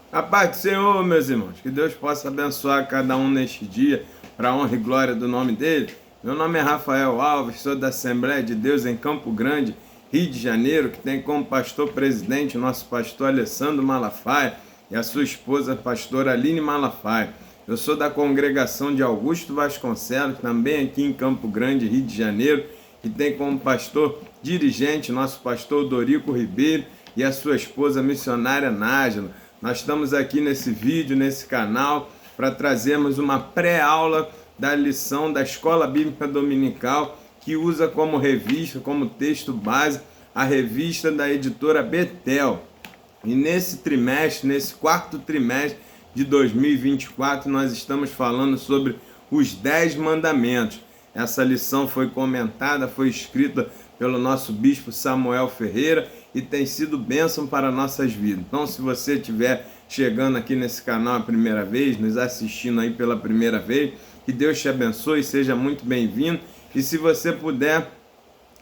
A paz do Senhor, meus irmãos, que Deus possa abençoar cada um neste dia, para a honra e glória do nome dele. Meu nome é Rafael Alves, sou da Assembleia de Deus em Campo Grande, Rio de Janeiro, que tem como pastor presidente o nosso pastor Alessandro Malafaia e a sua esposa, a pastora Aline Malafaia. Eu sou da congregação de Augusto Vasconcelos, também aqui em Campo Grande, Rio de Janeiro, que tem como pastor dirigente nosso pastor Dorico Ribeiro e a sua esposa missionária Nájila. Nós estamos aqui nesse vídeo, nesse canal, para trazermos uma pré-aula da lição da Escola Bíblica Dominical, que usa como revista, como texto base, a revista da editora Betel. E nesse trimestre, nesse quarto trimestre de 2024, nós estamos falando sobre os 10 mandamentos. Essa lição foi comentada, foi escrita pelo nosso bispo Samuel Ferreira e tem sido bênção para nossas vidas. Então, se você estiver chegando aqui nesse canal a primeira vez, nos assistindo aí pela primeira vez, que Deus te abençoe, seja muito bem-vindo. E se você puder,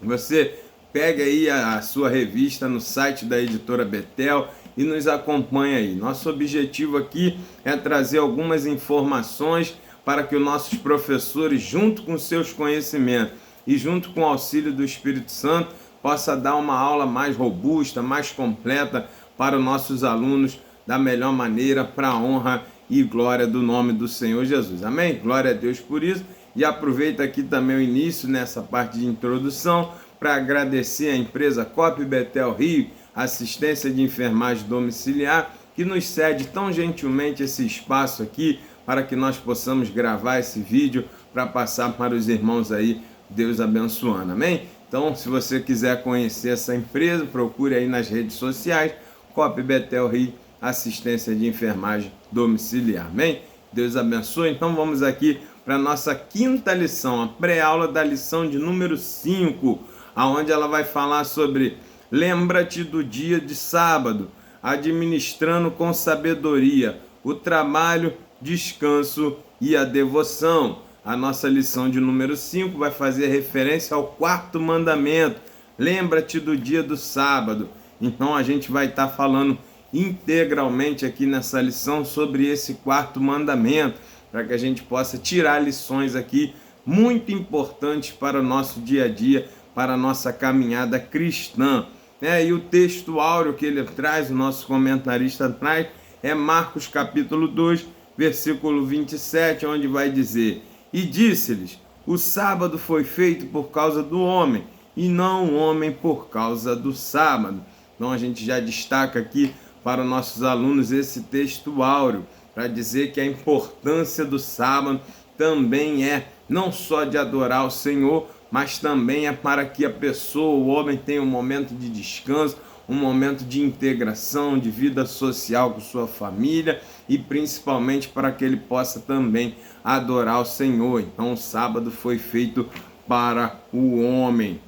você pega aí a sua revista no site da editora Betel e nos acompanha aí. Nosso objetivo aqui é trazer algumas informações para que os nossos professores, junto com seus conhecimentos e junto com o auxílio do Espírito Santo, possa dar uma aula mais robusta, mais completa para os nossos alunos da melhor maneira, para a honra e glória do nome do Senhor Jesus. Amém? Glória a Deus por isso. E aproveita aqui também o início, nessa parte de introdução, para agradecer a empresa COP Betel Rio, assistência de enfermagem domiciliar, que nos cede tão gentilmente esse espaço aqui para que nós possamos gravar esse vídeo para passar para os irmãos aí, Deus abençoando, amém? Então, se você quiser conhecer essa empresa, procure aí nas redes sociais, COP Betel Rio, assistência de enfermagem domiciliar, amém? Deus abençoe. Então, vamos aqui para a nossa quinta lição, a pré-aula da lição de número 5, aonde ela vai falar sobre lembra-te do dia de sábado, administrando com sabedoria o trabalho, descanso e a devoção. A nossa lição de número 5 vai fazer referência ao quarto mandamento. Lembra-te do dia do sábado. Então a gente vai estar falando integralmente aqui nessa lição sobre esse quarto mandamento, para que a gente possa tirar lições aqui muito importantes para o nosso dia a dia, para a nossa caminhada cristã. E o texto áureo que ele traz, o nosso comentarista traz, é Marcos capítulo 2, versículo 27, onde vai dizer: e disse-lhes, o sábado foi feito por causa do homem, e não o homem por causa do sábado. Então a gente já destaca aqui para os nossos alunos esse texto áureo, para dizer que a importância do sábado também é não só de adorar o Senhor, mas também é para que a pessoa, o homem, tenha um momento de descanso, um momento de integração, de vida social com sua família e principalmente para que ele possa também adorar o Senhor. Então o sábado foi feito para o homem,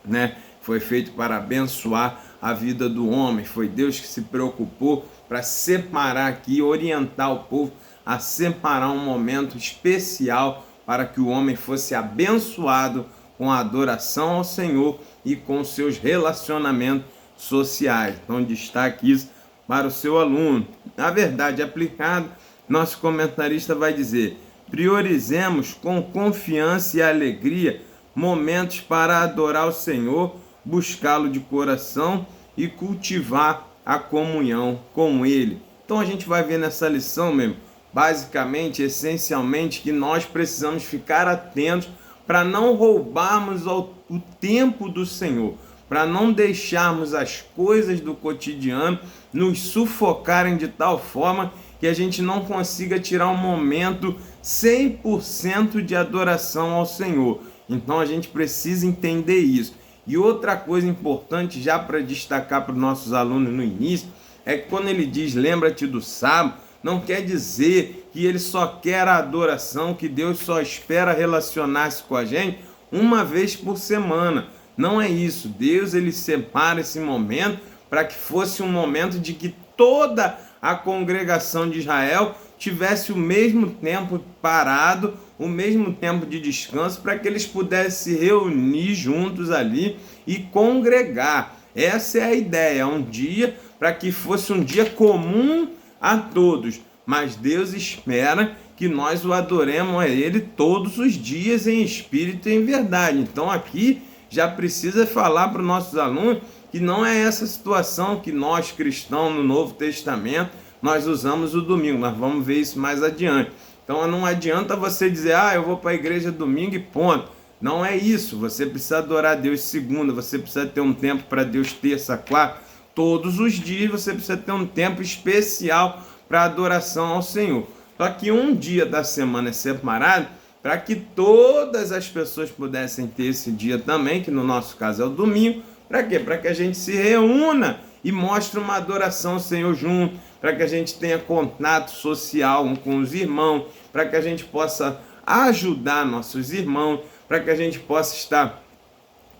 né? Foi feito para abençoar a vida do homem. Foi Deus que se preocupou para separar aqui, orientar o povo a separar um momento especial para que o homem fosse abençoado com a adoração ao Senhor e com seus relacionamentos sociais. Então destaque isso para o seu aluno. Na verdade aplicado, nosso comentarista vai dizer: priorizemos com confiança e alegria momentos para adorar o Senhor, buscá-lo de coração e cultivar a comunhão com Ele. Então a gente vai ver nessa lição mesmo, basicamente, essencialmente, que nós precisamos ficar atentos para não roubarmos o tempo do Senhor, para não deixarmos as coisas do cotidiano nos sufocarem de tal forma que a gente não consiga tirar um momento 100% de adoração ao Senhor. Então a gente precisa entender isso. E outra coisa importante, já para destacar para os nossos alunos no início, é que quando ele diz lembra-te do sábado, não quer dizer que ele só quer a adoração, que Deus só espera relacionar-se com a gente uma vez por semana. Não é isso. Deus ele separa esse momento para que fosse um momento de que toda a congregação de Israel tivesse o mesmo tempo parado, o mesmo tempo de descanso, para que eles pudessem se reunir juntos ali e congregar. Essa é a ideia, um dia para que fosse um dia comum a todos, mas Deus espera que nós o adoremos a Ele todos os dias em espírito e em verdade. Então aqui já precisa falar para os nossos alunos que não é essa situação que nós cristãos no Novo Testamento nós usamos o domingo. Nós vamos ver isso mais adiante. Então não adianta você dizer, eu vou para a igreja domingo e ponto. Não é isso. Você precisa adorar a Deus segunda, você precisa ter um tempo para Deus terça, quarta. Todos os dias você precisa ter um tempo especial para adoração ao Senhor. Só que um dia da semana é separado para que todas as pessoas pudessem ter esse dia também, que no nosso caso é o domingo. Para quê? Para que a gente se reúna e mostre uma adoração ao Senhor junto, para que a gente tenha contato social um com os irmãos, para que a gente possa ajudar nossos irmãos, para que a gente possa estar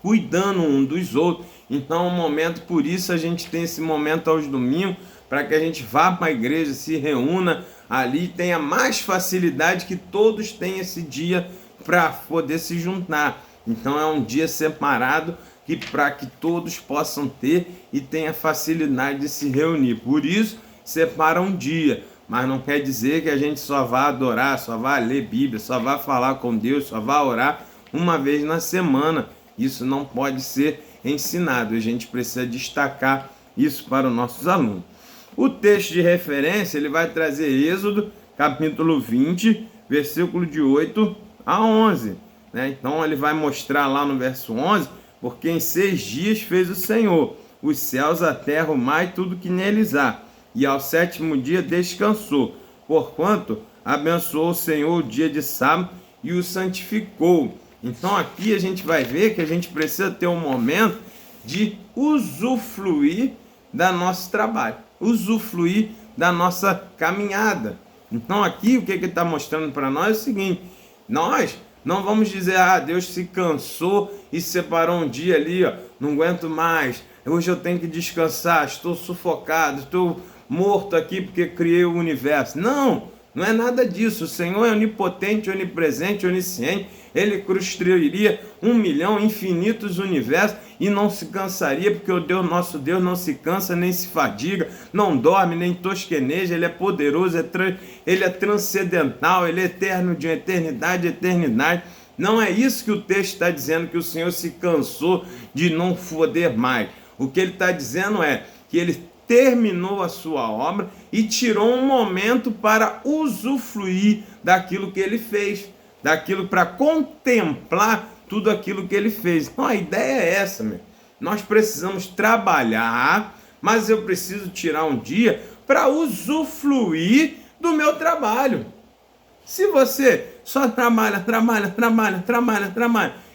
cuidando um dos outros. Então, um momento, por isso a gente tem esse momento aos domingos, para que a gente vá para a igreja, se reúna ali, tenha mais facilidade, que todos tenham esse dia para poder se juntar. Então é um dia separado para que todos possam ter e tenha facilidade de se reunir. Por isso, separa um dia, mas não quer dizer que a gente só vá adorar, só vá ler Bíblia, só vá falar com Deus, só vá orar uma vez na semana. Isso não pode ser ensinado. A gente precisa destacar isso para os nossos alunos. O texto de referência ele vai trazer Êxodo, capítulo 20, versículo de 8 a 11. Então ele vai mostrar lá no verso 11, porque em 6 dias fez o Senhor os céus, a terra, o mar e tudo que neles há. E ao 7º dia descansou, porquanto abençoou o Senhor o dia de sábado e o santificou. Então aqui a gente vai ver que a gente precisa ter um momento de usufruir do nosso trabalho, usufruir da nossa caminhada. Então aqui o que ele está mostrando para nós é o seguinte: nós não vamos dizer, Deus se cansou e separou um dia ali, não aguento mais, hoje eu tenho que descansar, estou sufocado, estou morto aqui porque criei o universo. Não é nada disso. O Senhor é onipotente, onipresente, onisciente. Ele construiria 1 milhão, infinitos universos e não se cansaria, porque o Deus, nosso Deus, não se cansa nem se fadiga, não dorme nem tosqueneja. Ele é poderoso, ele é transcendental, ele é eterno de eternidade a eternidade. Não é isso que o texto está dizendo, que o Senhor se cansou de não poder mais. O que ele está dizendo é que ele terminou a sua obra e tirou um momento para usufruir daquilo que ele fez, daquilo para contemplar tudo aquilo que ele fez. Então a ideia é essa, meu. Nós precisamos trabalhar, mas eu preciso tirar um dia para usufruir do meu trabalho. Se você só trabalha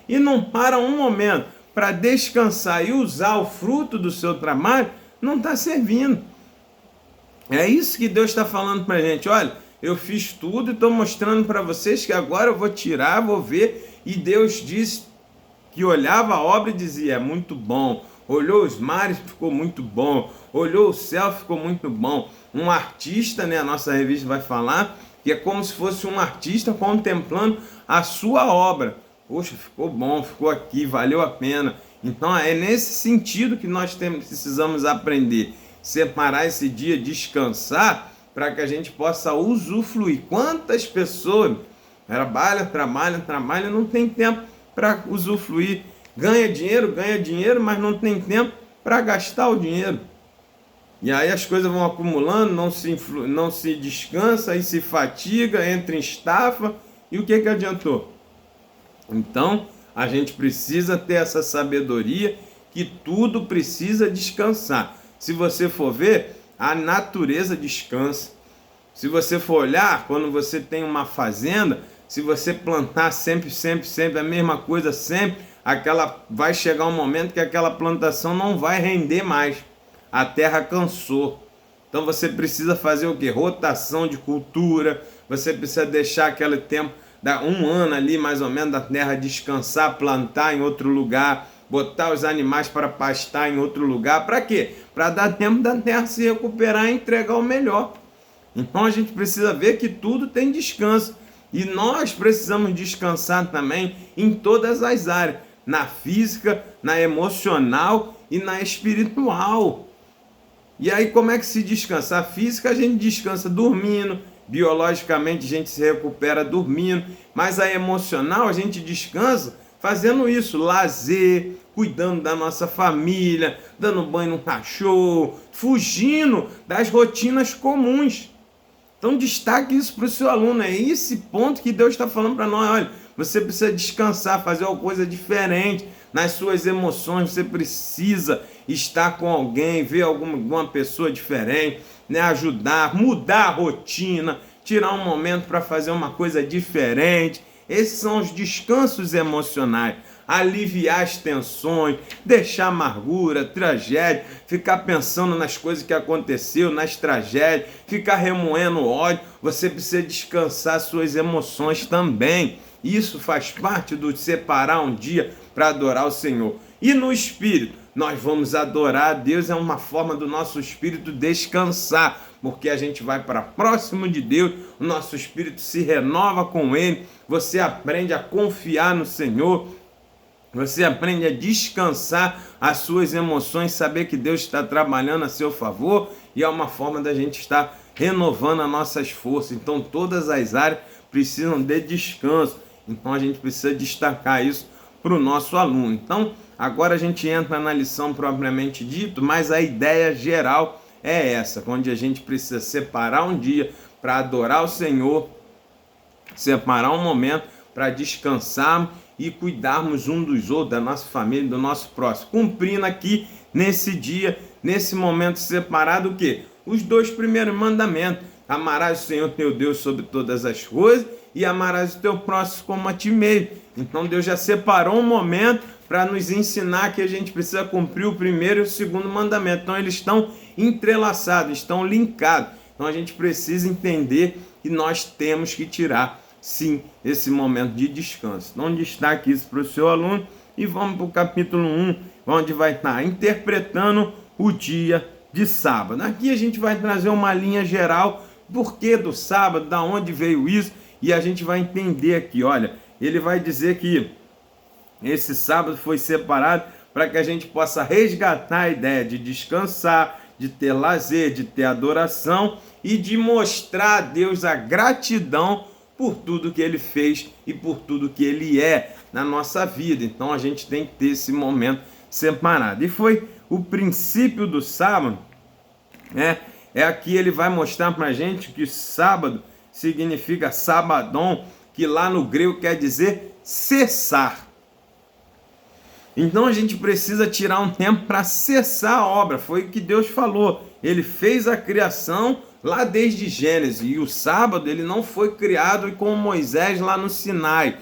e não para um momento para descansar e usar o fruto do seu trabalho, não está servindo. É isso que Deus está falando para a gente. Olha, eu fiz tudo e estou mostrando para vocês que agora eu vou tirar, vou ver. E Deus disse que olhava a obra e dizia, é muito bom. Olhou os mares, ficou muito bom. Olhou o céu, ficou muito bom. Um artista, a nossa revista vai falar, que é como se fosse um artista contemplando a sua obra. Poxa, ficou bom, ficou aqui, valeu a pena. Então é nesse sentido que nós precisamos aprender. Separar esse dia, descansar, para que a gente possa usufruir. Quantas pessoas trabalham, não tem tempo para usufruir. Ganha dinheiro, mas não tem tempo para gastar o dinheiro. E aí as coisas vão acumulando, não se descansa, aí se fatiga, entra em estafa. E o que adiantou? Então, a gente precisa ter essa sabedoria que tudo precisa descansar. Se você for ver, a natureza descansa. Se você for olhar, quando você tem uma fazenda, se você plantar sempre a mesma coisa sempre, vai chegar um momento que aquela plantação não vai render mais. A terra cansou. Então você precisa fazer o quê? Rotação de cultura. Você precisa deixar aquele tempo, dar 1 ano ali mais ou menos da terra descansar, plantar em outro lugar, botar os animais para pastar em outro lugar. Para quê? Para dar tempo da terra se recuperar e entregar o melhor. Então a gente precisa ver que tudo tem descanso. E nós precisamos descansar também em todas as áreas. Na física, na emocional e na espiritual. E aí como é que se descansa? A física a gente descansa dormindo, biologicamente a gente se recupera dormindo, mas a emocional a gente descansa fazendo isso, lazer, cuidando da nossa família, dando banho no cachorro, fugindo das rotinas comuns. Então destaque isso para o seu aluno, é esse ponto que Deus está falando para nós. Olha, você precisa descansar, fazer uma coisa diferente nas suas emoções, você precisa estar com alguém, ver alguma pessoa diferente, né? Ajudar, mudar a rotina, tirar um momento para fazer uma coisa diferente. Esses são os descansos emocionais. Aliviar as tensões, deixar amargura, tragédia, ficar pensando nas coisas que aconteceu, nas tragédias, ficar remoendo ódio. Você precisa descansar suas emoções também. Isso faz parte do separar um dia para adorar o Senhor. E no Espírito, nós vamos adorar a Deus, é uma forma do nosso Espírito descansar, porque a gente vai para próximo de Deus, o nosso Espírito se renova com Ele, você aprende a confiar no Senhor, você aprende a descansar as suas emoções, saber que Deus está trabalhando a seu favor, e é uma forma da gente estar renovando as nossas forças. Então todas as áreas precisam de descanso, então a gente precisa destacar isso para o nosso aluno. Então agora a gente entra na lição propriamente dito, mas a ideia geral é essa, onde a gente precisa separar um dia para adorar o Senhor, separar um momento para descansar e cuidarmos um dos outros, da nossa família, do nosso próximo, cumprindo aqui nesse dia, nesse momento separado, o quê? Os 2 primeiros mandamentos: amarás o Senhor teu Deus sobre todas as coisas e amarás o teu próximo como a ti mesmo. Então Deus já separou um momento para nos ensinar que a gente precisa cumprir o primeiro e o segundo mandamento. Então eles estão entrelaçados, estão linkados. Então a gente precisa entender que nós temos que tirar, sim, esse momento de descanso. Então destaque isso para o seu aluno e vamos para o capítulo 1, onde vai estar interpretando o dia de sábado. Aqui a gente vai trazer uma linha geral, porquê do sábado, da onde veio isso, e a gente vai entender aqui, olha, ele vai dizer que esse sábado foi separado para que a gente possa resgatar a ideia de descansar, de ter lazer, de ter adoração e de mostrar a Deus a gratidão por tudo que Ele fez e por tudo que Ele é na nossa vida. Então a gente tem que ter esse momento separado. E foi o princípio do sábado, né? Aqui ele vai mostrar para a gente que sábado significa sabadon, que lá no grego quer dizer cessar. Então a gente precisa tirar um tempo para cessar a obra. Foi o que Deus falou. Ele fez a criação lá desde Gênesis. E o sábado ele não foi criado com Moisés lá no Sinai.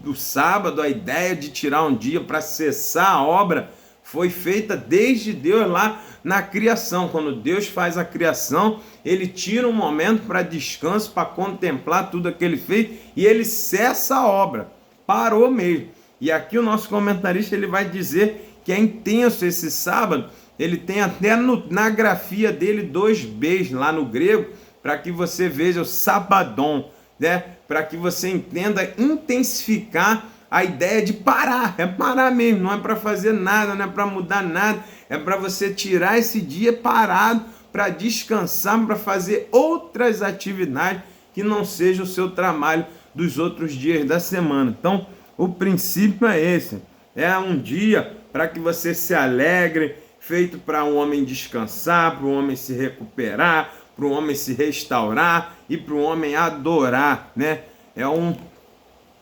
O sábado, a ideia de tirar um dia para cessar a obra, foi feita desde Deus lá na criação. Quando Deus faz a criação, ele tira um momento para descanso, para contemplar tudo que ele fez, e ele cessa a obra. Parou mesmo. E aqui o nosso comentarista ele vai dizer que é intenso esse sábado. Ele tem até na grafia dele 2 B's lá no grego, para que você veja o sabadon, né? Para que você entenda intensificar a ideia de parar. É parar mesmo, não é para fazer nada, não é para mudar nada, é para você tirar esse dia parado para descansar, para fazer outras atividades que não seja o seu trabalho dos outros dias da semana. Então, o princípio é esse, é um dia para que você se alegre, feito para um homem descansar, para o homem se recuperar, para o homem se restaurar e para o homem adorar, né? É um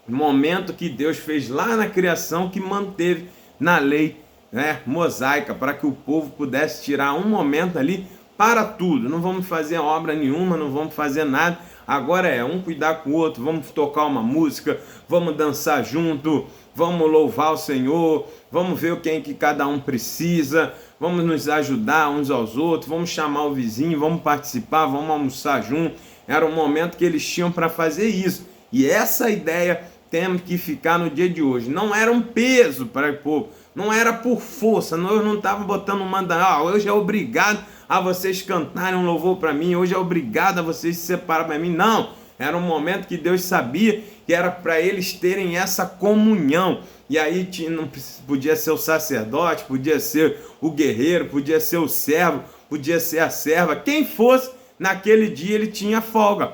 momento que Deus fez lá na criação, que manteve na lei, né, mosaica, para que o povo pudesse tirar um momento ali para tudo. Não vamos fazer obra nenhuma, não vamos fazer nada. Agora é um cuidar com o outro, vamos tocar uma música, vamos dançar junto, vamos louvar o Senhor, vamos ver o que cada um precisa, vamos nos ajudar uns aos outros, vamos chamar o vizinho, vamos participar, vamos almoçar junto. Era um momento que eles tinham para fazer isso. E essa ideia tem que ficar no dia de hoje. Não era um peso para o povo, não era por força, eu não estava botando hoje é obrigado a vocês cantarem um louvor para mim, hoje é obrigado a vocês se separarem para mim. Não, era um momento que Deus sabia que era para eles terem essa comunhão. E aí não podia ser o sacerdote, podia ser o guerreiro, podia ser o servo, podia ser a serva, quem fosse, naquele dia ele tinha folga.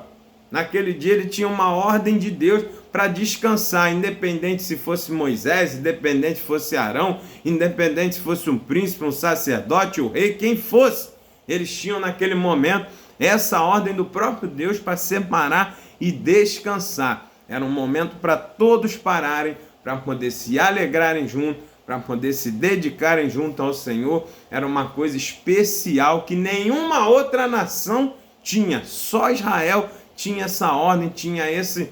Naquele dia ele tinha uma ordem de Deus para descansar, independente se fosse Moisés, independente se fosse Arão, independente se fosse um príncipe, um sacerdote, o rei, quem fosse. Eles tinham naquele momento essa ordem do próprio Deus para separar e descansar. Era um momento para todos pararem, para poder se alegrarem junto, para poder se dedicarem junto ao Senhor. Era uma coisa especial que nenhuma outra nação tinha. Só Israel tinha essa ordem, tinha essa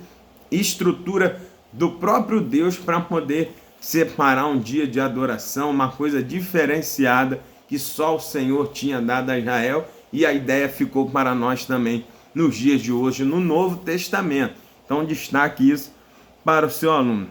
estrutura do próprio Deus para poder separar um dia de adoração, uma coisa diferenciada que só o Senhor tinha dado a Israel, e a ideia ficou para nós também nos dias de hoje, no Novo Testamento. Então destaque isso para o seu aluno.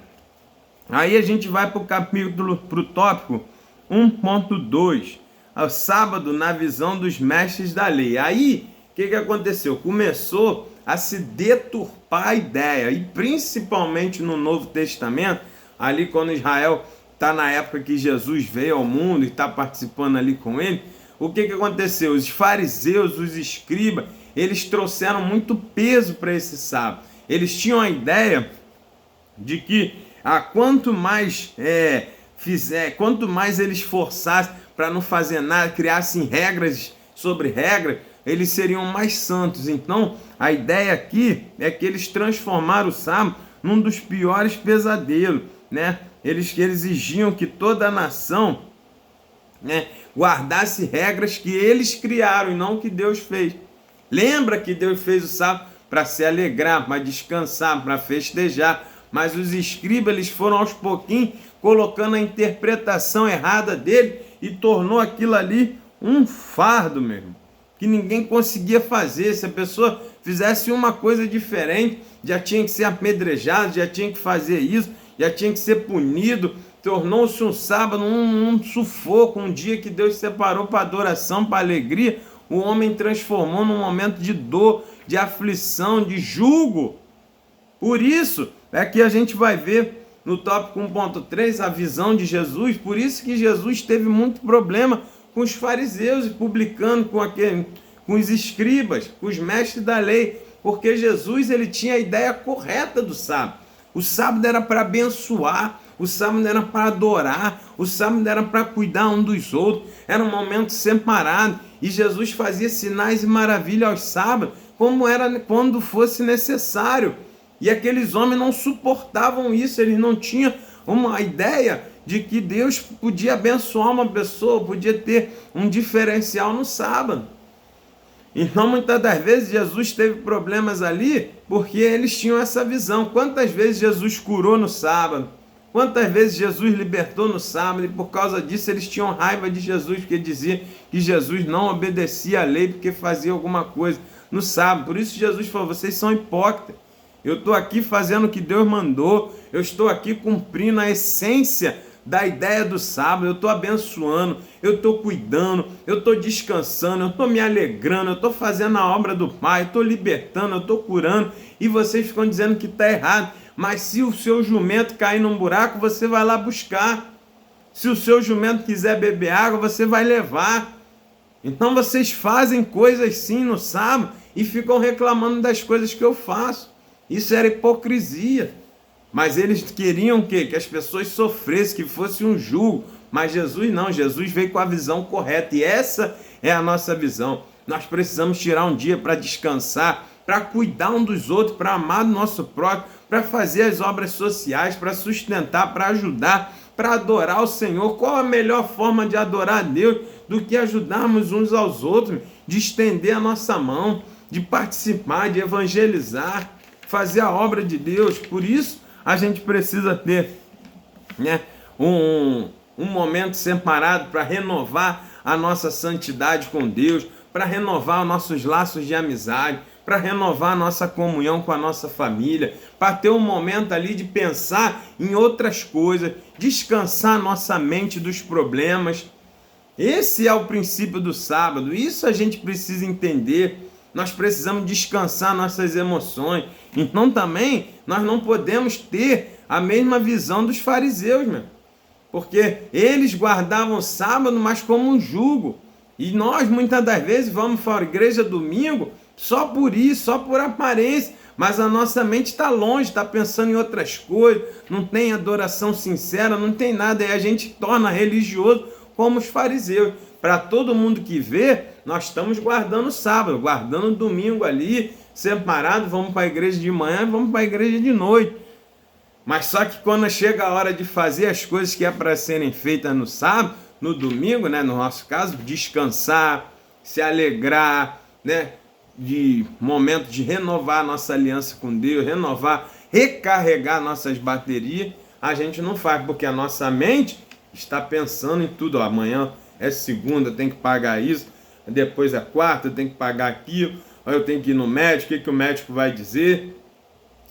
Aí a gente vai para o tópico 1.2, o sábado na visão dos mestres da lei. Aí, o que aconteceu? Começou a se deturpar a ideia, e principalmente no Novo Testamento, ali quando Israel está na época que Jesus veio ao mundo e está participando ali com ele, o que aconteceu? Os fariseus, os escribas, eles trouxeram muito peso para esse sábado. Eles tinham a ideia de que quanto mais quanto mais eles forçassem para não fazer nada, criassem regras sobre regras, eles seriam mais santos. Então, a ideia aqui é que eles transformaram o sábado num dos piores pesadelos, né? Eles exigiam que toda a nação, né, guardasse regras que eles criaram e não que Deus fez. Lembra que Deus fez o sábado para se alegrar, para descansar, para festejar, mas os escribas eles foram aos pouquinhos colocando a interpretação errada dele e tornou aquilo ali um fardo mesmo, que ninguém conseguia fazer. Se a pessoa fizesse uma coisa diferente, já tinha que ser apedrejado, já tinha que fazer isso, já tinha que ser punido. Tornou-se um sábado um sufoco, um dia que Deus separou para adoração, para alegria. O homem transformou num momento de dor, de aflição, de jugo. Por isso é que a gente vai ver no tópico 1.3 a visão de Jesus. Por isso que Jesus teve muito problema com os fariseus e publicanos, com os escribas, com os mestres da lei, porque Jesus ele tinha a ideia correta do sábado. O sábado era para abençoar, o sábado era para adorar, o sábado era para cuidar um dos outros, era um momento separado, e Jesus fazia sinais e maravilhas aos sábados, como era quando fosse necessário. E aqueles homens não suportavam isso, eles não tinham uma ideia de que Deus podia abençoar uma pessoa, podia ter um diferencial no sábado. Então, muitas das vezes, Jesus teve problemas ali porque eles tinham essa visão. Quantas vezes Jesus curou no sábado? Quantas vezes Jesus libertou no sábado? E por causa disso, eles tinham raiva de Jesus, porque dizia que Jesus não obedecia à lei porque fazia alguma coisa no sábado. Por isso, Jesus falou: vocês são hipócritas. Eu estou aqui fazendo o que Deus mandou. Eu estou aqui cumprindo a essência da ideia do sábado. Eu estou abençoando, eu estou cuidando, eu estou descansando, eu estou me alegrando, eu estou fazendo a obra do Pai, eu estou libertando, eu estou curando, e vocês ficam dizendo que está errado. Mas se o seu jumento cair num buraco, você vai lá buscar. Se o seu jumento quiser beber água, você vai levar. Então vocês fazem coisas sim no sábado e ficam reclamando das coisas que eu faço. Isso era hipocrisia. Mas eles queriam o quê? Que as pessoas sofressem, que fosse um jugo. Mas Jesus não, Jesus veio com a visão correta. E essa é a nossa visão. Nós precisamos tirar um dia para descansar, para cuidar um dos outros, para amar o nosso próximo, para fazer as obras sociais, para sustentar, para ajudar, para adorar o Senhor. Qual a melhor forma de adorar a Deus do que ajudarmos uns aos outros, de estender a nossa mão, de participar, de evangelizar, fazer a obra de Deus? Por isso, a gente precisa ter, né, um momento separado para renovar a nossa santidade com Deus, para renovar os nossos laços de amizade, para renovar a nossa comunhão com a nossa família, para ter um momento ali de pensar em outras coisas, descansar a nossa mente dos problemas. Esse é o princípio do sábado. Isso a gente precisa entender. Nós precisamos descansar nossas emoções. Então também nós não podemos ter a mesma visão dos fariseus, meu. Porque eles guardavam o sábado, mas como um jugo. E nós, muitas das vezes, vamos para a igreja domingo só por isso, só por aparência, mas a nossa mente está longe, está pensando em outras coisas, não tem adoração sincera, não tem nada, e a gente torna religioso como os fariseus. Para todo mundo que vê, nós estamos guardando o sábado, guardando o domingo ali, separado, vamos para a igreja de manhã, vamos para a igreja de noite. Mas só que quando chega a hora de fazer as coisas que é para serem feitas no sábado, no domingo, né, no nosso caso, descansar, se alegrar, né, de momento de renovar a nossa aliança com Deus, recarregar nossas baterias, a gente não faz, porque a nossa mente está pensando em tudo. Ó, amanhã é segunda, tem que pagar isso, depois é quarta, tem que pagar aquilo, aí eu tenho que ir no médico, o que o médico vai dizer?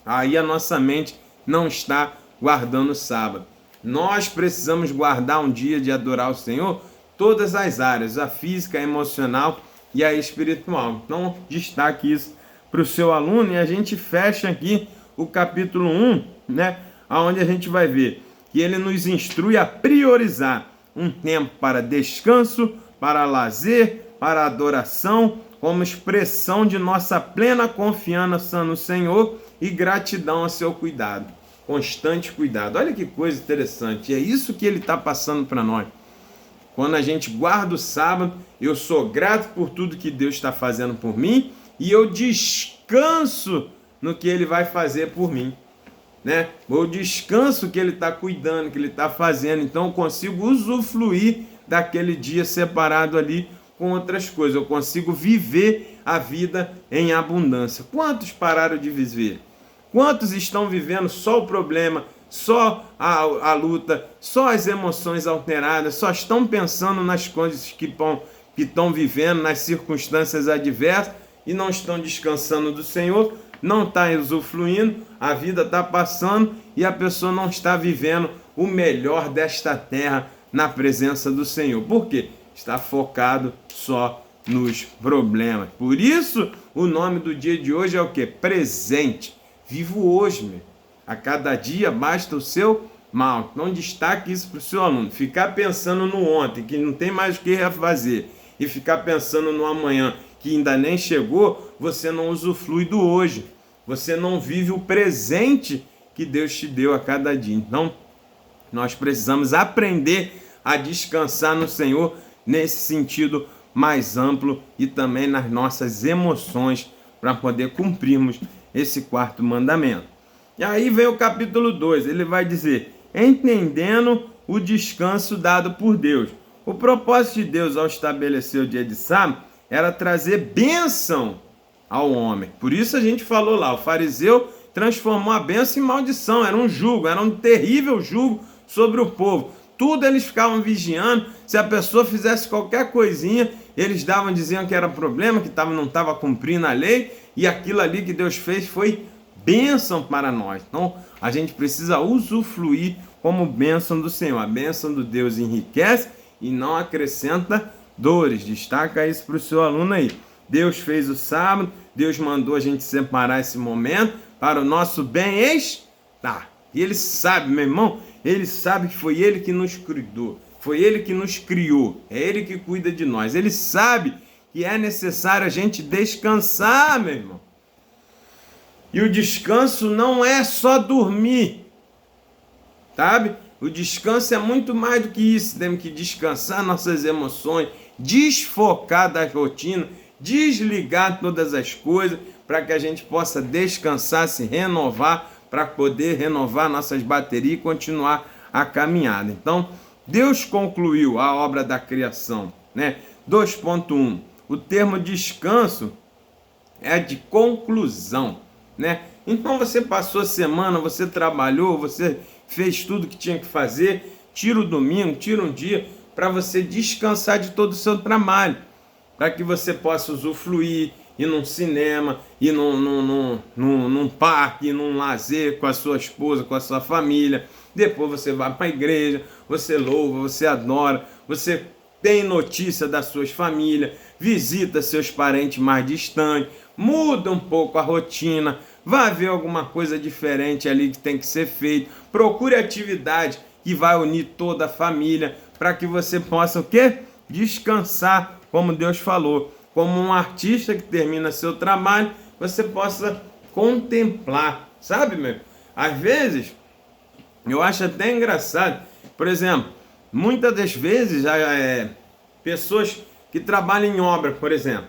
Aí a nossa mente não está guardando o sábado. Nós precisamos guardar um dia de adorar o Senhor, todas as áreas, a física, a emocional e a espiritual. Então, destaque isso para o seu aluno, e a gente fecha aqui o capítulo 1, né, onde a gente vai ver que ele nos instrui a priorizar um tempo para descanso, para lazer, para adoração, como expressão de nossa plena confiança no Senhor e gratidão ao seu cuidado, constante cuidado. Olha que coisa interessante, é isso que ele está passando para nós. Quando a gente guarda o sábado, eu sou grato por tudo que Deus está fazendo por mim e eu descanso no que Ele vai fazer por mim, né? Eu descanso que Ele está cuidando, que Ele está fazendo, então eu consigo usufruir daquele dia separado ali com outras coisas, eu consigo viver a vida em abundância. Quantos pararam de viver? Quantos estão vivendo só o problema, só a luta, só as emoções alteradas, só estão pensando nas coisas que estão vivendo, nas circunstâncias adversas e não estão descansando do Senhor, não está usufruindo, a vida está passando e a pessoa não está vivendo o melhor desta terra na presença do Senhor. Por quê? Está focado só nos problemas. Por isso, o nome do dia de hoje é o quê? Presente. Vivo hoje, meu. A cada dia basta o seu mal. Então destaque isso para o seu aluno. Ficar pensando no ontem, que não tem mais o que refazer, e ficar pensando no amanhã, que ainda nem chegou, você não usufrui do hoje. Você não vive o presente que Deus te deu a cada dia. Então, nós precisamos aprender a descansar no Senhor nesse sentido mais amplo e também nas nossas emoções para poder cumprirmos esse quarto mandamento. E aí vem o capítulo 2, ele vai dizer, entendendo o descanso dado por Deus. O propósito de Deus ao estabelecer o dia de sábado era trazer bênção ao homem. Por isso a gente falou lá, o fariseu transformou a bênção em maldição, era um jugo, era um terrível jugo sobre o povo. Tudo eles ficavam vigiando, se a pessoa fizesse qualquer coisinha, eles diziam que era problema, que não estava cumprindo a lei, e aquilo ali que Deus fez foi bênção para nós. Então, a gente precisa usufruir como bênção do Senhor. A bênção do Deus enriquece e não acrescenta dores. Destaca isso para o seu aluno aí. Deus fez o sábado, Deus mandou a gente separar esse momento para o nosso bem-estar. E Ele sabe, meu irmão, Ele sabe que foi Ele que nos cuidou, foi Ele que nos criou, é Ele que cuida de nós. Ele sabe que é necessário a gente descansar, meu irmão. E o descanso não é só dormir, sabe? O descanso é muito mais do que isso. Temos que descansar nossas emoções, desfocar da rotina, desligar todas as coisas, para que a gente possa descansar, se renovar, para poder renovar nossas baterias e continuar a caminhada. Então, Deus concluiu a obra da criação, né? 2.1. O termo descanso é de conclusão, né? Então você passou a semana, você trabalhou, você fez tudo que tinha que fazer, tira o domingo, tira um dia para você descansar de todo o seu trabalho, para que você possa usufruir, ir num cinema, ir num parque, ir num lazer com a sua esposa, com a sua família. Depois você vai para a igreja, você louva, você adora, você tem notícia das suas famílias, visita seus parentes mais distantes, muda um pouco a rotina, vai ver alguma coisa diferente ali que tem que ser feito, procure atividade que vai unir toda a família, para que você possa o quê? Descansar como Deus falou, como um artista que termina seu trabalho, você possa contemplar, sabe, meu? Às vezes, eu acho até engraçado, por exemplo, muitas das vezes, pessoas que trabalham em obra, por exemplo,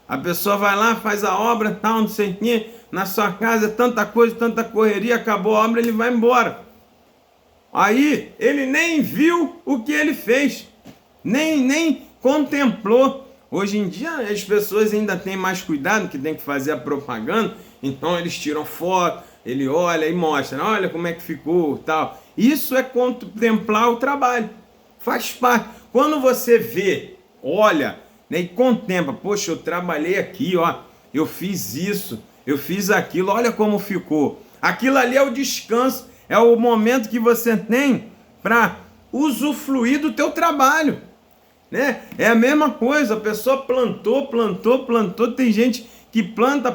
a pessoa vai lá, faz a obra, tal, não sei o quê, na sua casa, tanta coisa, tanta correria, acabou a obra, ele vai embora. Aí, ele nem viu o que ele fez, nem contemplou. Hoje em dia, as pessoas ainda têm mais cuidado, que tem que fazer a propaganda, então eles tiram foto, ele olha e mostra, olha como é que ficou, tal. Isso é contemplar o trabalho, faz parte. Quando você vê, olha, né, e contempla, poxa, eu trabalhei aqui, ó, eu fiz isso, eu fiz aquilo, olha como ficou. Aquilo ali é o descanso, é o momento que você tem para usufruir do teu trabalho, né? É a mesma coisa, a pessoa plantou, tem gente que planta,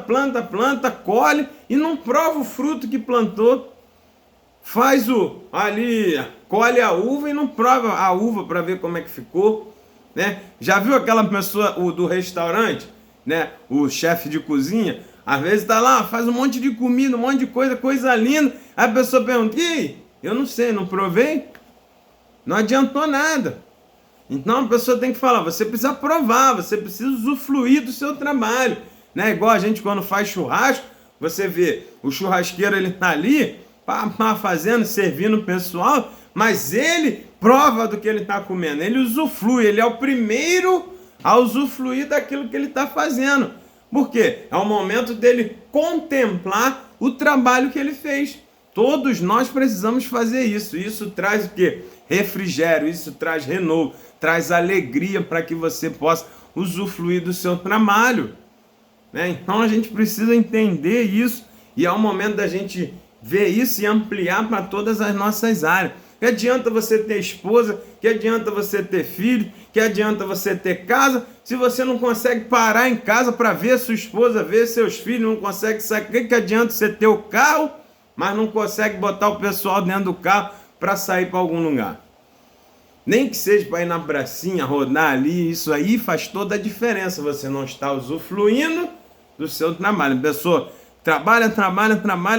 colhe e não prova o fruto que plantou. Faz colhe a uva e não prova a uva para ver como é que ficou, né? Já viu aquela pessoa do restaurante, né? O chefe de cozinha, às vezes está lá, faz um monte de comida, um monte de coisa linda. Aí a pessoa pergunta, e eu não sei, não provei? Não adiantou nada. Então a pessoa tem que falar, você precisa provar, você precisa usufruir do seu trabalho, né? Igual a gente quando faz churrasco, você vê, o churrasqueiro ele tá ali, fazendo, servindo o pessoal, mas ele prova do que ele está comendo, ele usufrui, ele é o primeiro a usufruir daquilo que ele está fazendo. Por quê? É o momento dele contemplar o trabalho que ele fez. Todos nós precisamos fazer isso. Isso traz o quê? Refrigério, isso traz renovo, traz alegria para que você possa usufruir do seu trabalho, né? Então a gente precisa entender isso e é o momento da gente ver isso e ampliar para todas as nossas áreas. Que adianta você ter esposa, que adianta você ter filho, que adianta você ter casa, se você não consegue parar em casa para ver sua esposa, ver seus filhos, não consegue sair, que adianta você ter o carro, mas não consegue botar o pessoal dentro do carro para sair para algum lugar. Nem que seja para ir na pracinha, rodar ali, isso aí faz toda a diferença, você não está usufruindo do seu trabalho. A pessoa trabalha,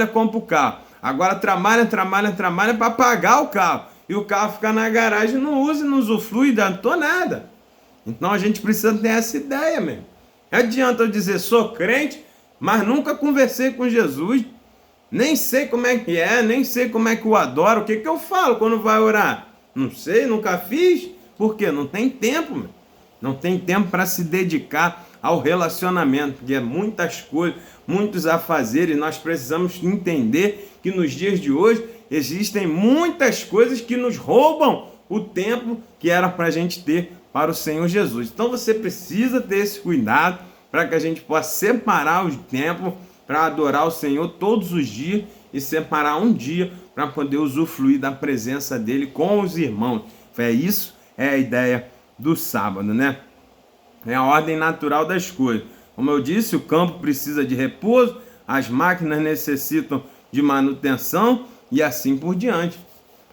compra o carro. Agora trabalha para pagar o carro. E o carro fica na garagem, não usa, não usufrui, não nada. Então a gente precisa ter essa ideia mesmo. Não adianta eu dizer, sou crente, mas nunca conversei com Jesus. Nem sei como é que é, nem sei como é que o adoro. O que eu falo quando vai orar? Não sei, nunca fiz. Por quê? Não tem tempo, meu. Não tem tempo para se dedicar ao relacionamento, porque é muitas coisas, muitos afazeres. Nós precisamos entender que nos dias de hoje existem muitas coisas que nos roubam o tempo que era para a gente ter para o Senhor Jesus. Então você precisa ter esse cuidado para que a gente possa separar o tempo para adorar o Senhor todos os dias e separar um dia para poder usufruir da presença dele com os irmãos. Isso é a ideia do sábado, né? É a ordem natural das coisas. Como eu disse, o campo precisa de repouso, as máquinas necessitam de manutenção e assim por diante.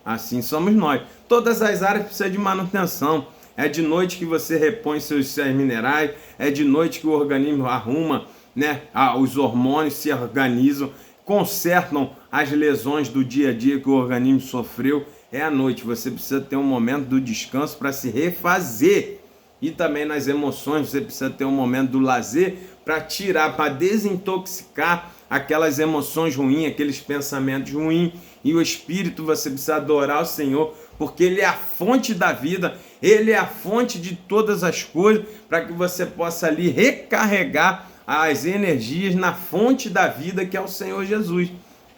Assim somos nós. Todas as áreas precisam de manutenção. É de noite que você repõe seus minerais, é de noite que o organismo arruma, né? Os hormônios se organizam, consertam as lesões do dia a dia que o organismo sofreu. É à noite, você precisa ter um momento do descanso para se refazer. E também nas emoções, você precisa ter um momento do lazer para tirar, para desintoxicar aquelas emoções ruins, aqueles pensamentos ruins. E o espírito, você precisa adorar o Senhor, porque Ele é a fonte da vida, Ele é a fonte de todas as coisas, para que você possa ali recarregar as energias na fonte da vida, que é o Senhor Jesus.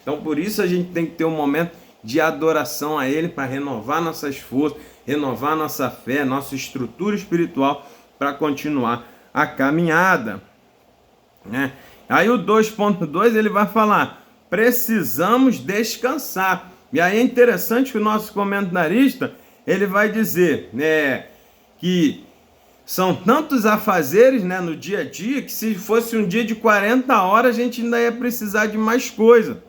Então, por isso a gente tem que ter um momento de adoração a Ele, para renovar nossas forças, renovar nossa fé, nossa estrutura espiritual, para continuar a caminhada, né? Aí o 2.2 ele vai falar, precisamos descansar. E aí é interessante que o nosso comentarista ele vai dizer, né, que são tantos afazeres, né, no dia a dia, que se fosse um dia de 40 horas, a gente ainda ia precisar de mais coisa,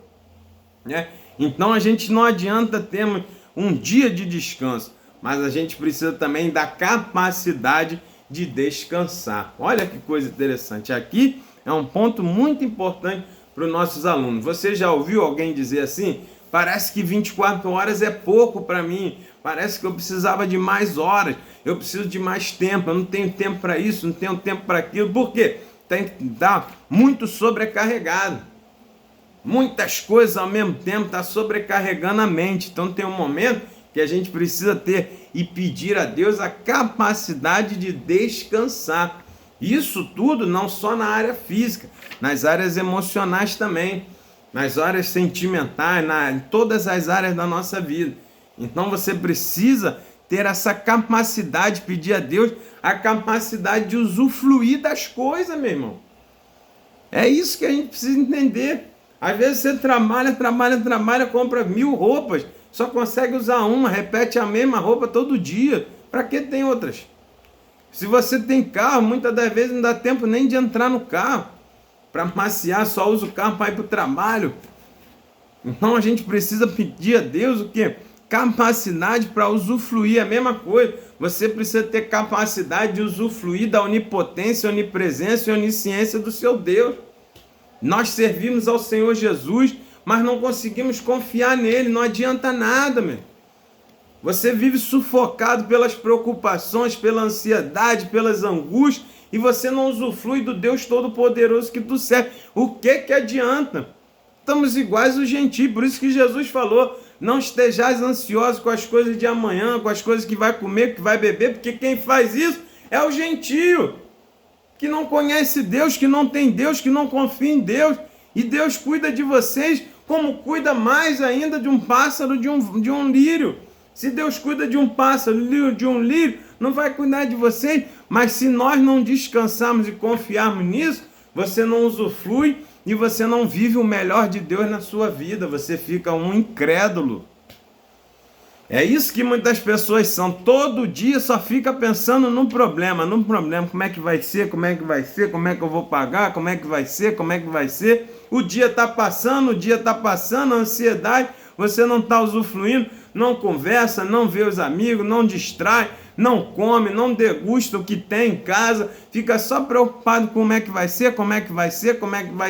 né? Então a gente não adianta termos um dia de descanso, mas a gente precisa também da capacidade de descansar. Olha que coisa interessante. Aqui é um ponto muito importante para os nossos alunos. Você já ouviu alguém dizer assim? Parece que 24 horas é pouco para mim. Parece que eu precisava de mais horas. Eu preciso de mais tempo. Eu não tenho tempo para isso, não tenho tempo para aquilo. Por quê? Tem que estar muito sobrecarregado. Muitas coisas ao mesmo tempo está sobrecarregando a mente. Então tem um momento que a gente precisa ter e pedir a Deus a capacidade de descansar. Isso tudo não só na área física, nas áreas emocionais também, nas áreas sentimentais, em todas as áreas da nossa vida. Então você precisa ter essa capacidade, pedir a Deus a capacidade de usufruir das coisas, meu irmão. É isso que a gente precisa entender. Às vezes você trabalha, compra 1000 roupas, só consegue usar uma, repete a mesma roupa todo dia. Para que tem outras? Se você tem carro, muitas das vezes não dá tempo nem de entrar no carro. Para passear, só usa o carro para ir para o trabalho. Então a gente precisa pedir a Deus o quê? Capacidade para usufruir, a mesma coisa. Você precisa ter capacidade de usufruir da onipotência, onipresença e onisciência do seu Deus. Nós servimos ao Senhor Jesus, mas não conseguimos confiar nele, não adianta nada, meu. Você vive sufocado pelas preocupações, pela ansiedade, pelas angústias, e você não usufrui do Deus Todo-Poderoso que tu serve. O que adianta? Estamos iguais aos gentios, por isso que Jesus falou, não estejais ansiosos com as coisas de amanhã, com as coisas que vai comer, que vai beber, porque quem faz isso é o gentio, que não conhece Deus, que não tem Deus, que não confia em Deus, e Deus cuida de vocês como cuida mais ainda de um pássaro, de um lírio. Se Deus cuida de um pássaro, de um lírio, não vai cuidar de vocês, mas se nós não descansarmos e confiarmos nisso, você não usufrui e você não vive o melhor de Deus na sua vida, você fica um incrédulo. É isso que muitas pessoas são, todo dia só fica pensando no problema, como é que vai ser, como é que eu vou pagar, como é que vai ser, o dia está passando, a ansiedade, você não está usufruindo, não conversa, não vê os amigos, não distrai, não come, não degusta o que tem em casa, fica só preocupado com como é que vai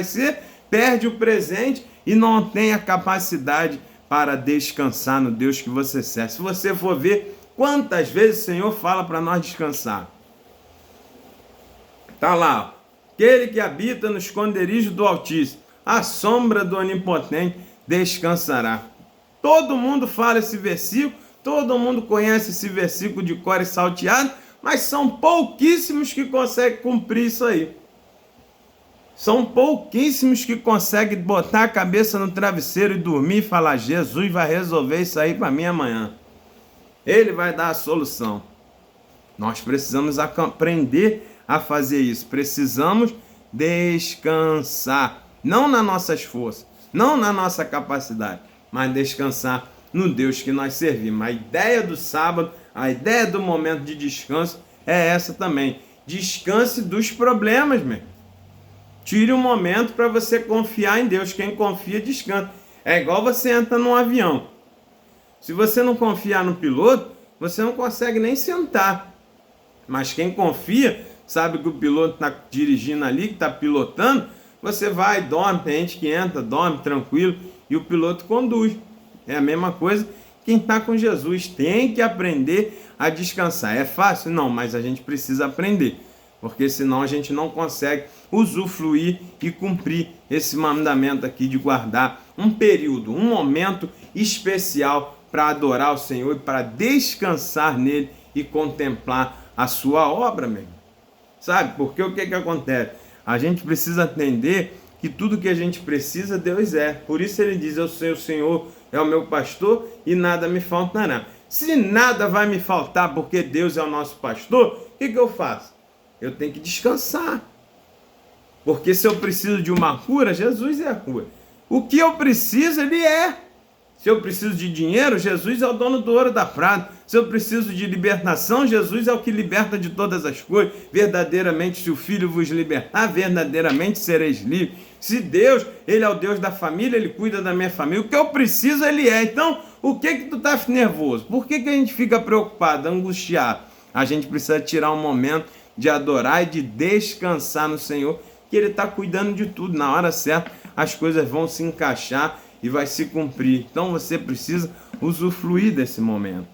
ser, perde o presente e não tem a capacidade para descansar no Deus que você serve. Se você for ver quantas vezes o Senhor fala para nós descansar. Está lá, aquele que habita no esconderijo do Altíssimo, à sombra do Onipotente descansará. Todo mundo fala esse versículo, todo mundo conhece esse versículo de cor e salteado, mas são pouquíssimos que conseguem cumprir isso aí. São pouquíssimos que conseguem botar a cabeça no travesseiro e dormir e falar, Jesus vai resolver isso aí para mim amanhã. Ele vai dar a solução. Nós precisamos aprender a fazer isso. Precisamos descansar. Não nas nossas forças, não na nossa capacidade, mas descansar no Deus que nós servimos. A ideia do sábado, a ideia do momento de descanso é essa também. Descanse dos problemas, meu. Tire um momento para você confiar em Deus. Quem confia, descansa. É igual você entra num avião. Se você não confiar no piloto, você não consegue nem sentar. Mas quem confia, sabe que o piloto está dirigindo ali, que está pilotando, você vai, dorme, tem gente que entra, dorme tranquilo, e o piloto conduz. É a mesma coisa quem está com Jesus. Tem que aprender a descansar. É fácil? Não, mas a gente precisa aprender. Porque senão a gente não consegue usufruir e cumprir esse mandamento aqui de guardar um período, um momento especial para adorar o Senhor e para descansar nele e contemplar a sua obra, meu irmão. Sabe? Porque o que acontece? A gente precisa entender que tudo que a gente precisa, Deus é. Por isso ele diz, eu sei, o Senhor é o meu pastor e nada me faltará. Se nada vai me faltar porque Deus é o nosso pastor, o que eu faço? Eu tenho que descansar. Porque se eu preciso de uma cura, Jesus é a cura. O que eu preciso, ele é. Se eu preciso de dinheiro, Jesus é o dono do ouro e da prata. Se eu preciso de libertação, Jesus é o que liberta de todas as coisas. Verdadeiramente, se o Filho vos libertar, verdadeiramente sereis livres. Se Deus, ele é o Deus da família, ele cuida da minha família. O que eu preciso, ele é. Então, o que tu tá nervoso? Por que a gente fica preocupado, angustiado? A gente precisa tirar um momento de adorar e de descansar no Senhor, que Ele está cuidando de tudo. Na hora certa, as coisas vão se encaixar e vai se cumprir. Então você precisa usufruir desse momento,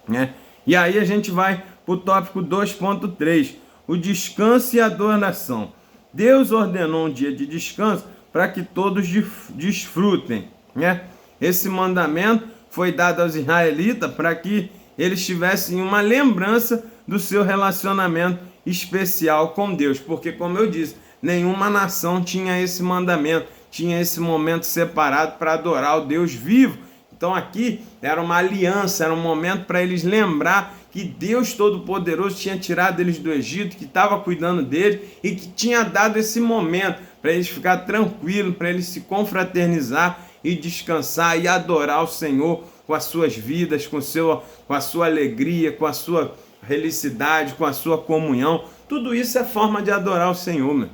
né? E aí a gente vai para o tópico 2.3, o descanso e a adoração. Deus ordenou um dia de descanso para que todos desfrutem, né? Esse mandamento foi dado aos israelitas para que eles tivessem uma lembrança do seu relacionamento especial com Deus, porque, como eu disse, nenhuma nação tinha esse mandamento, tinha esse momento separado para adorar o Deus vivo. Então aqui era uma aliança, era um momento para eles lembrar que Deus Todo-Poderoso tinha tirado eles do Egito, que estava cuidando deles e que tinha dado esse momento para eles ficar tranquilos, para eles se confraternizar e descansar e adorar o Senhor com as suas vidas, com a sua alegria, com a sua felicidade, com a sua comunhão. Tudo isso é forma de adorar o Senhor, meu.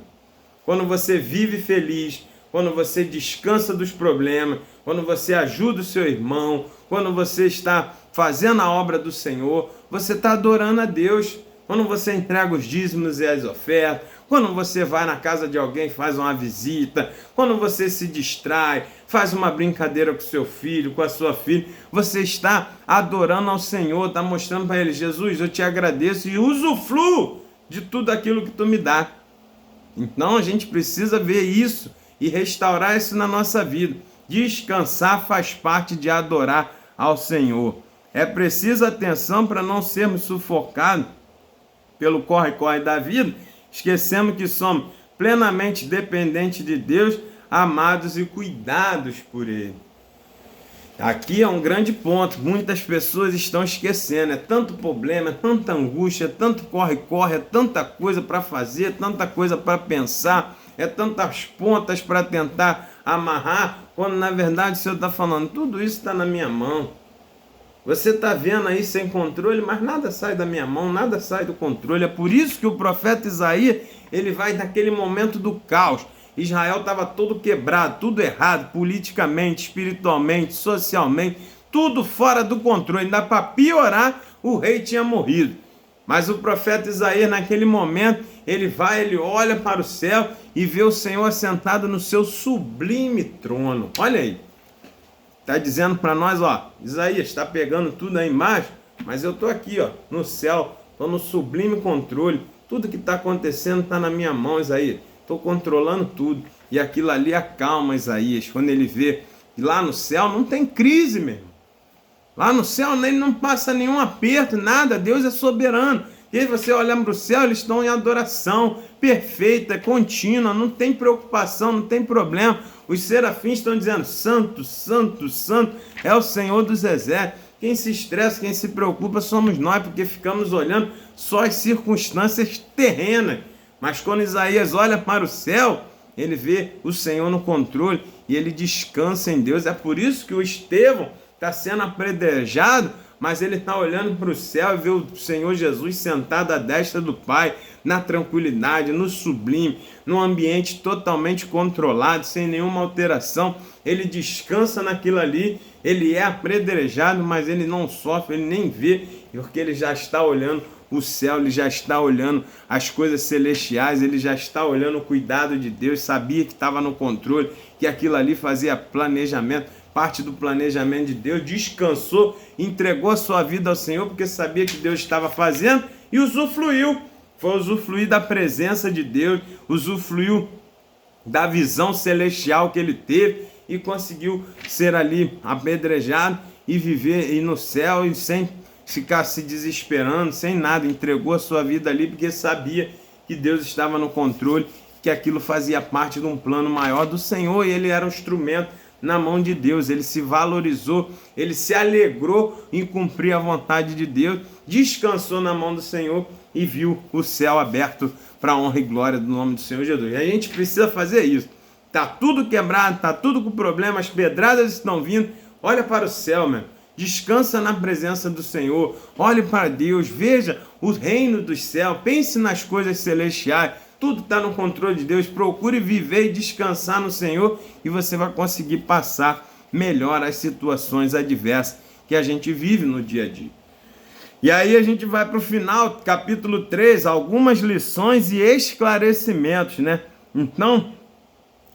Quando você vive feliz, quando você descansa dos problemas, quando você ajuda o seu irmão, quando você está fazendo a obra do Senhor, você está adorando a Deus. Quando você entrega os dízimos e as ofertas, quando você vai na casa de alguém, faz uma visita, quando você se distrai, faz uma brincadeira com seu filho, com a sua filha, você está adorando ao Senhor, está mostrando para Ele: Jesus, eu te agradeço e usufruo de tudo aquilo que tu me dá. Então a gente precisa ver isso e restaurar isso na nossa vida. Descansar faz parte de adorar ao Senhor. É preciso atenção para não sermos sufocados pelo corre-corre da vida, esquecemos que somos plenamente dependentes de Deus, amados e cuidados por Ele. Aqui é um grande ponto, muitas pessoas estão esquecendo, é tanto problema, é tanta angústia, é tanto corre-corre, é tanta coisa para fazer, é tanta coisa para pensar, é tantas pontas para tentar amarrar, quando na verdade o Senhor está falando: tudo isso está na minha mão. Você está vendo aí sem controle, mas nada sai da minha mão, nada sai do controle. É por isso que o profeta Isaías, ele vai naquele momento do caos. Israel estava todo quebrado, tudo errado, politicamente, espiritualmente, socialmente, tudo fora do controle. Ainda para piorar, o rei tinha morrido. Mas o profeta Isaías, naquele momento, ele olha para o céu e vê o Senhor assentado no seu sublime trono. Olha aí. Está dizendo para nós, ó, Isaías, está pegando tudo aí embaixo, mas eu estou aqui, ó, no céu, estou no sublime controle. Tudo que está acontecendo está na minha mão, Isaías. Estou controlando tudo. E aquilo ali acalma Isaías, quando ele vê que lá no céu não tem crise, meu irmão. Lá no céu ele não passa nenhum aperto, nada. Deus é soberano. E aí você olha para o céu, eles estão em adoração perfeita, contínua, não tem preocupação, não tem problema. Os serafins estão dizendo: santo, santo, santo é o Senhor dos exércitos. Quem se estressa, quem se preocupa somos nós, porque ficamos olhando só as circunstâncias terrenas. Mas quando Isaías olha para o céu, ele vê o Senhor no controle e ele descansa em Deus. É por isso que o Estevão está sendo apedrejado, mas ele está olhando para o céu e vê o Senhor Jesus sentado à destra do Pai, na tranquilidade, no sublime, num ambiente totalmente controlado, sem nenhuma alteração. Ele descansa naquilo ali, ele é apedrejado, mas ele não sofre, ele nem vê, porque ele já está olhando o céu, ele já está olhando as coisas celestiais, ele já está olhando o cuidado de Deus, sabia que estava no controle, que aquilo ali fazia planejamento, parte do planejamento de Deus, descansou, entregou a sua vida ao Senhor, porque sabia que Deus estava fazendo e usufruiu. Foi usufruir da presença de Deus, usufruiu da visão celestial que ele teve e conseguiu ser ali apedrejado e viver no céu e sem ficar se desesperando, sem nada. Entregou a sua vida ali porque sabia que Deus estava no controle, que aquilo fazia parte de um plano maior do Senhor e ele era um instrumento na mão de Deus. Ele se valorizou, ele se alegrou em cumprir a vontade de Deus, descansou na mão do Senhor e viu o céu aberto para a honra e glória do nome do Senhor Jesus. E a gente precisa fazer isso. Está tudo quebrado, está tudo com problema, as pedradas estão vindo. Olha para o céu, meu. Descansa na presença do Senhor. Olhe para Deus, veja o reino dos céus, pense nas coisas celestiais. Tudo está no controle de Deus. Procure viver e descansar no Senhor e você vai conseguir passar melhor as situações adversas que a gente vive no dia a dia. E aí a gente vai para o final, capítulo 3, algumas lições e esclarecimentos, né? Então,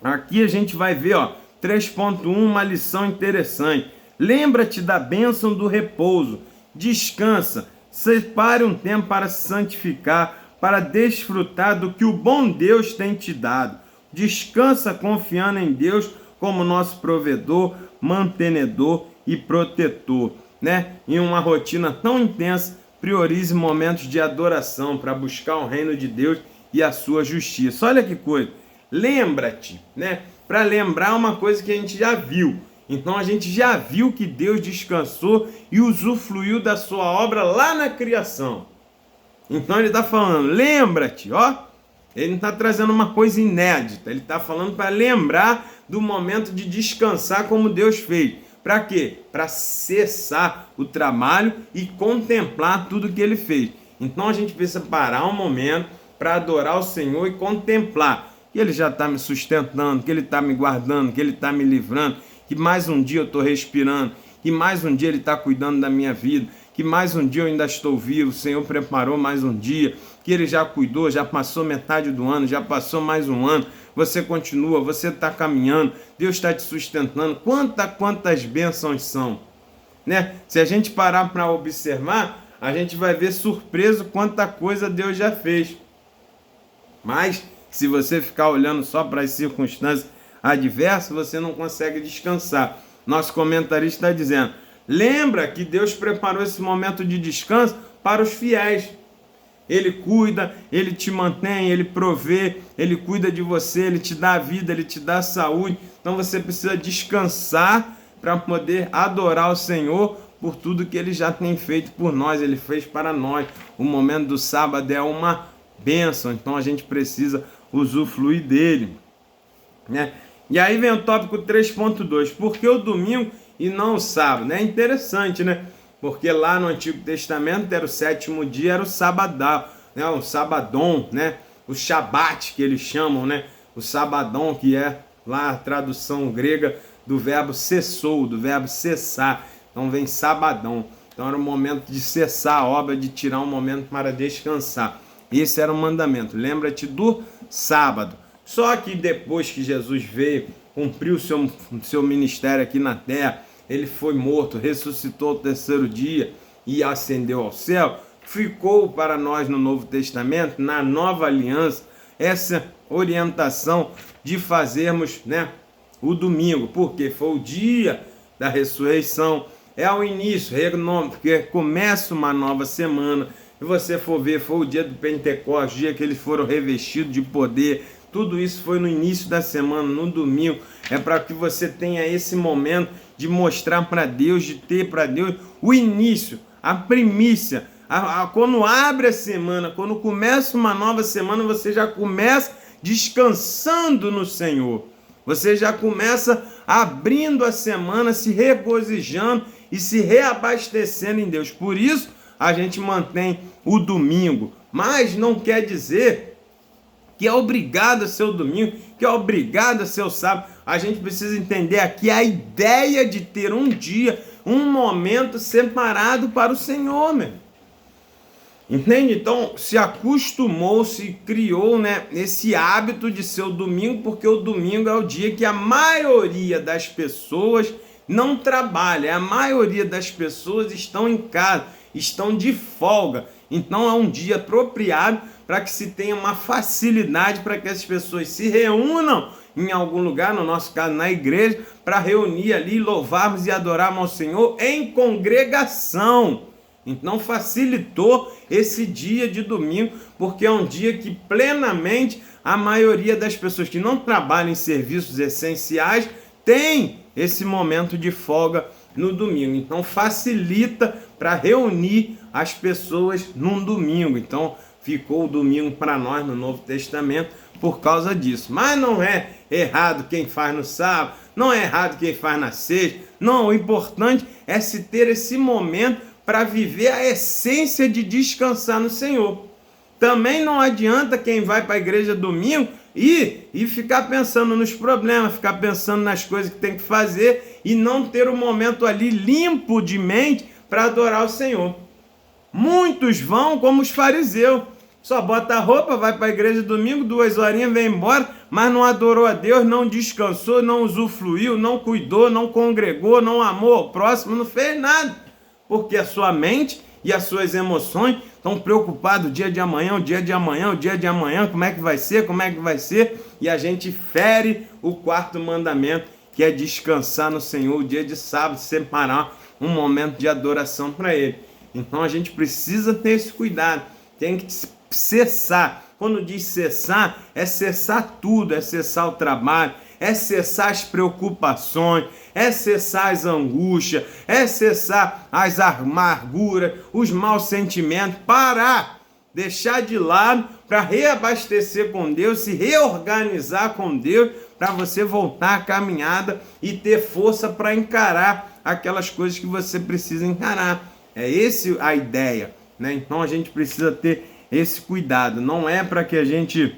aqui a gente vai ver, ó, 3.1, uma lição interessante. Lembra-te da bênção do repouso, descansa, separe um tempo para se santificar, para desfrutar do que o bom Deus tem te dado. Descansa confiando em Deus como nosso provedor, mantenedor e protetor, né? Em uma rotina tão intensa, priorize momentos de adoração para buscar o reino de Deus e a sua justiça. Olha que coisa. Lembra-te, né? Para lembrar uma coisa que a gente já viu. Então a gente já viu que Deus descansou e usufruiu da sua obra lá na criação. Então ele está falando, lembra-te, ó. Ele não está trazendo uma coisa inédita, ele está falando para lembrar do momento de descansar como Deus fez. Para quê? Para cessar o trabalho e contemplar tudo que ele fez. Então a gente precisa parar um momento para adorar o Senhor e contemplar que ele já está me sustentando, que ele está me guardando, que ele está me livrando, que mais um dia eu estou respirando, que mais um dia ele está cuidando da minha vida, que mais um dia eu ainda estou vivo, o Senhor preparou mais um dia, que ele já cuidou, já passou metade do ano, já passou mais um ano, você continua, você está caminhando, Deus está te sustentando, quantas bênçãos são, né? Se a gente parar para observar, a gente vai ver surpreso quanta coisa Deus já fez. Mas, se você ficar olhando só para as circunstâncias adversas, você não consegue descansar. Nosso comentarista está dizendo, lembra que Deus preparou esse momento de descanso para os fiéis. Ele cuida, ele te mantém, ele provê, ele cuida de você, ele te dá a vida, ele te dá a saúde. Então você precisa descansar para poder adorar o Senhor por tudo que ele já tem feito por nós, ele fez para nós. O momento do sábado é uma bênção, então a gente precisa usufruir dele, né? E aí vem o tópico 3.2, por que o domingo e não o sábado? É interessante, né? Porque lá no Antigo Testamento era o sétimo dia, era o sabadão, né? O sabadon, né? O shabat que eles chamam, né? O sabadon, que é lá a tradução grega do verbo cessou, do verbo cessar. Então vem sabadão. Então era o momento de cessar a obra, de tirar um momento para descansar. Esse era o mandamento. Lembra-te do sábado. Só que depois que Jesus veio, cumpriu o seu ministério aqui na terra, ele foi morto, ressuscitou ao terceiro dia e ascendeu ao céu, ficou para nós no Novo Testamento, na nova aliança, essa orientação de fazermos, né, o domingo, porque foi o dia da ressurreição, é o início, porque começa uma nova semana. Se você for ver, foi o dia do Pentecostes, o dia que eles foram revestidos de poder. Tudo isso foi no início da semana, no domingo. É para que você tenha esse momento de mostrar para Deus, de ter para Deus o início, a primícia. Quando abre a semana, quando começa uma nova semana, você já começa descansando no Senhor. Você já começa abrindo a semana, se regozijando e se reabastecendo em Deus. Por isso, a gente mantém o domingo. Mas não quer dizer que é obrigado a ser o domingo, que é obrigado a ser o sábado. A gente precisa entender aqui a ideia de ter um dia, um momento separado para o Senhor, meu. Entende? Então, se acostumou, se criou, né, esse hábito de ser o domingo, porque o domingo é o dia que a maioria das pessoas não trabalha, a maioria das pessoas estão em casa, estão de folga. Então, é um dia apropriado para que se tenha uma facilidade para que as pessoas se reúnam em algum lugar, no nosso caso na igreja, para reunir ali, louvarmos e adorarmos ao Senhor em congregação. Então facilitou esse dia de domingo, porque é um dia que plenamente a maioria das pessoas que não trabalham em serviços essenciais tem esse momento de folga no domingo. Então facilita para reunir as pessoas num domingo. Então ficou o domingo para nós no Novo Testamento por causa disso. Mas não é errado quem faz no sábado, não é errado quem faz na sexta. Não, o importante é se ter esse momento para viver a essência de descansar no Senhor. Também não adianta quem vai para a igreja domingo e ficar pensando nos problemas, ficar pensando nas coisas que tem que fazer e não ter um momento ali limpo de mente para adorar o Senhor. Muitos vão como os fariseus. Só bota a roupa, vai para a igreja domingo, 2 horinhas, vem embora, mas não adorou a Deus, não descansou, não usufruiu, não cuidou, não congregou, não amou o próximo, não fez nada. Porque a sua mente e as suas emoções estão preocupados o dia de amanhã, o dia de amanhã, o dia de amanhã, como é que vai ser, como é que vai ser. E a gente fere o 4º mandamento, que é descansar no Senhor, o dia de sábado, separar um momento de adoração para Ele. Então a gente precisa ter esse cuidado, tem que cessar. Quando diz cessar, é cessar tudo, é cessar o trabalho, é cessar as preocupações, é cessar as angústias, é cessar as amarguras, os maus sentimentos, parar, deixar de lado para reabastecer com Deus, se reorganizar com Deus, para você voltar à caminhada e ter força para encarar aquelas coisas que você precisa encarar. É essa a ideia, né? Então a gente precisa ter esse cuidado. Não é para que a gente,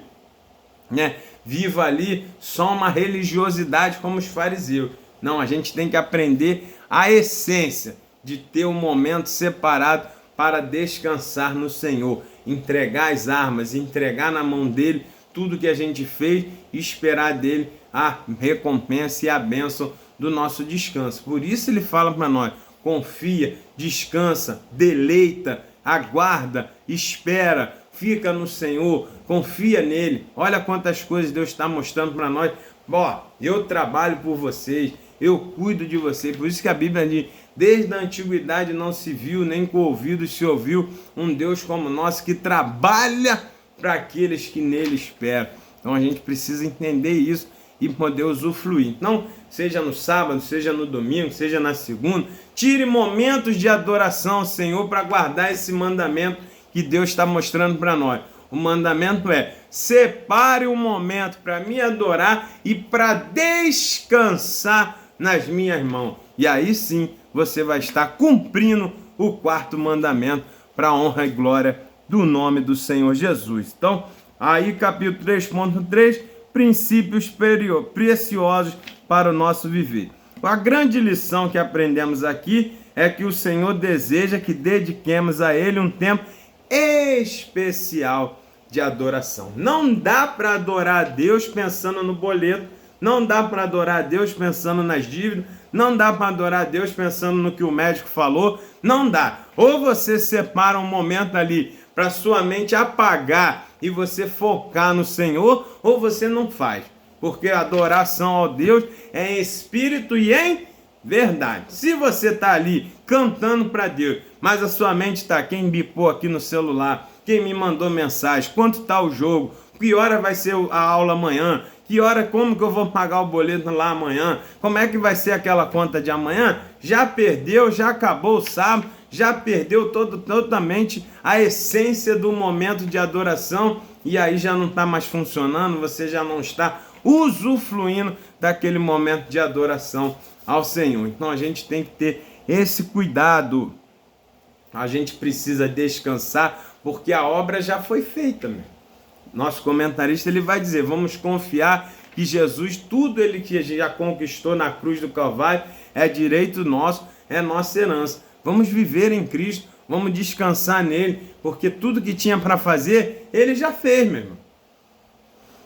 né, viva ali só uma religiosidade como os fariseus. Não, a gente tem que aprender a essência de ter um momento separado para descansar no Senhor, entregar as armas, entregar na mão dele tudo que a gente fez e esperar dele a recompensa e a bênção do nosso descanso. Por isso ele fala para nós: confia, descansa, deleita, aguarda, espera, fica no Senhor, confia nele. Olha quantas coisas Deus está mostrando para nós. Ó, eu trabalho por vocês, eu cuido de vocês. Por isso que a Bíblia diz: desde a antiguidade não se viu, nem com ouvidos se ouviu um Deus como o nosso, que trabalha para aqueles que nele esperam. Então a gente precisa entender isso e poder usufruir. Então, seja no sábado, seja no domingo, seja na segunda, tire momentos de adoração ao Senhor para guardar esse mandamento que Deus está mostrando para nós. O mandamento é: separe um momento para me adorar e para descansar nas minhas mãos. E aí sim você vai estar cumprindo o 4º mandamento para a honra e glória do nome do Senhor Jesus. Então, aí capítulo 3.3, princípios preciosos para o nosso viver. A grande lição que aprendemos aqui é que o Senhor deseja que dediquemos a Ele um tempo especial de adoração. Não dá para adorar a Deus pensando no boleto, não dá para adorar a Deus pensando nas dívidas, não dá para adorar a Deus pensando no que o médico falou, não dá. Ou você separa um momento ali para sua mente apagar e você focar no Senhor, ou você não faz. Porque a adoração ao Deus é em espírito e em verdade. Se você está ali cantando para Deus, mas a sua mente está: quem bipou aqui no celular, quem me mandou mensagem, quanto está o jogo, que hora vai ser a aula amanhã, que hora, como que eu vou pagar o boleto lá amanhã, como é que vai ser aquela conta de amanhã, já perdeu, já acabou o sábado, já perdeu totalmente a essência do momento de adoração, e aí já não está mais funcionando, você já não está usufruindo daquele momento de adoração ao Senhor. Então a gente tem que ter esse cuidado. A gente precisa descansar, porque a obra já foi feita, meu. Nosso comentarista ele vai dizer: vamos confiar que Jesus, tudo ele que já conquistou na cruz do Calvário, é direito nosso, é nossa herança. Vamos viver em Cristo, vamos descansar nele, porque tudo que tinha para fazer, ele já fez, meu irmão.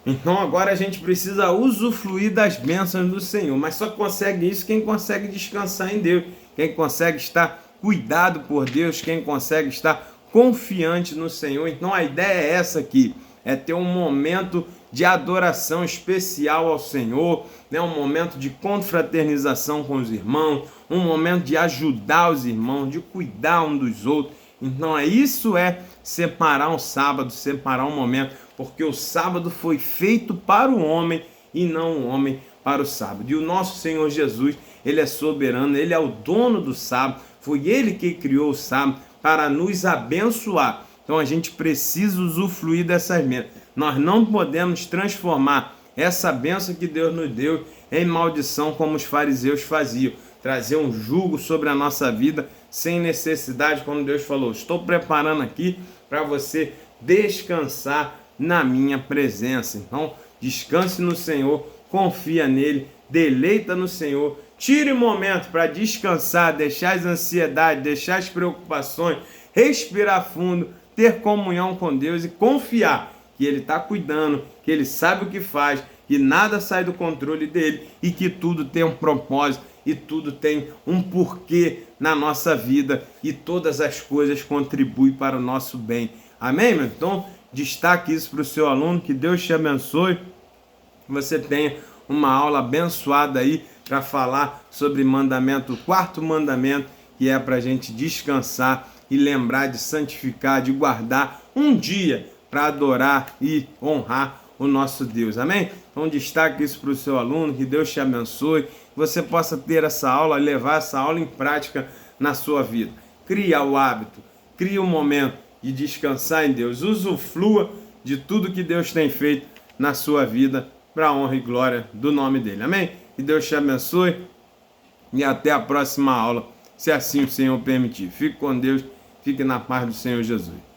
Então agora a gente precisa usufruir das bênçãos do Senhor, mas só consegue isso quem consegue descansar em Deus, quem consegue estar cuidado por Deus, quem consegue estar confiante no Senhor. Então a ideia é essa aqui, é ter um momento de adoração especial ao Senhor, né? Um momento de confraternização com os irmãos, um momento de ajudar os irmãos, de cuidar um dos outros. Então isso é separar um sábado, separar um momento, porque o sábado foi feito para o homem e não o homem para o sábado. E o nosso Senhor Jesus, ele é soberano, ele é o dono do sábado, foi ele que criou o sábado para nos abençoar. Então a gente precisa usufruir dessas bênçãos. Nós não podemos transformar essa bênção que Deus nos deu em maldição como os fariseus faziam. Trazer um jugo sobre a nossa vida sem necessidade, como Deus falou: estou preparando aqui para você descansar na minha presença. Então descanse no Senhor, confia nele, deleita no Senhor. Tire um momento para descansar, deixar as ansiedades, deixar as preocupações, respirar fundo, ter comunhão com Deus e confiar que Ele está cuidando, que Ele sabe o que faz, que nada sai do controle dele e que tudo tem um propósito e tudo tem um porquê na nossa vida e todas as coisas contribuem para o nosso bem. Amém, meu? Então, destaque isso para o seu aluno, que Deus te abençoe, que você tenha uma aula abençoada aí para falar sobre mandamento, o quarto mandamento, que é para a gente descansar e lembrar de santificar, de guardar um dia para adorar e honrar o nosso Deus. Amém? Então destaque isso para o seu aluno, que Deus te abençoe, que você possa ter essa aula, levar essa aula em prática na sua vida. Cria o hábito, cria o momento de descansar em Deus, usufrua de tudo que Deus tem feito na sua vida para a honra e glória do nome dele. Amém? Que Deus te abençoe e até a próxima aula, se assim o Senhor permitir. Fique com Deus, fique na paz do Senhor Jesus.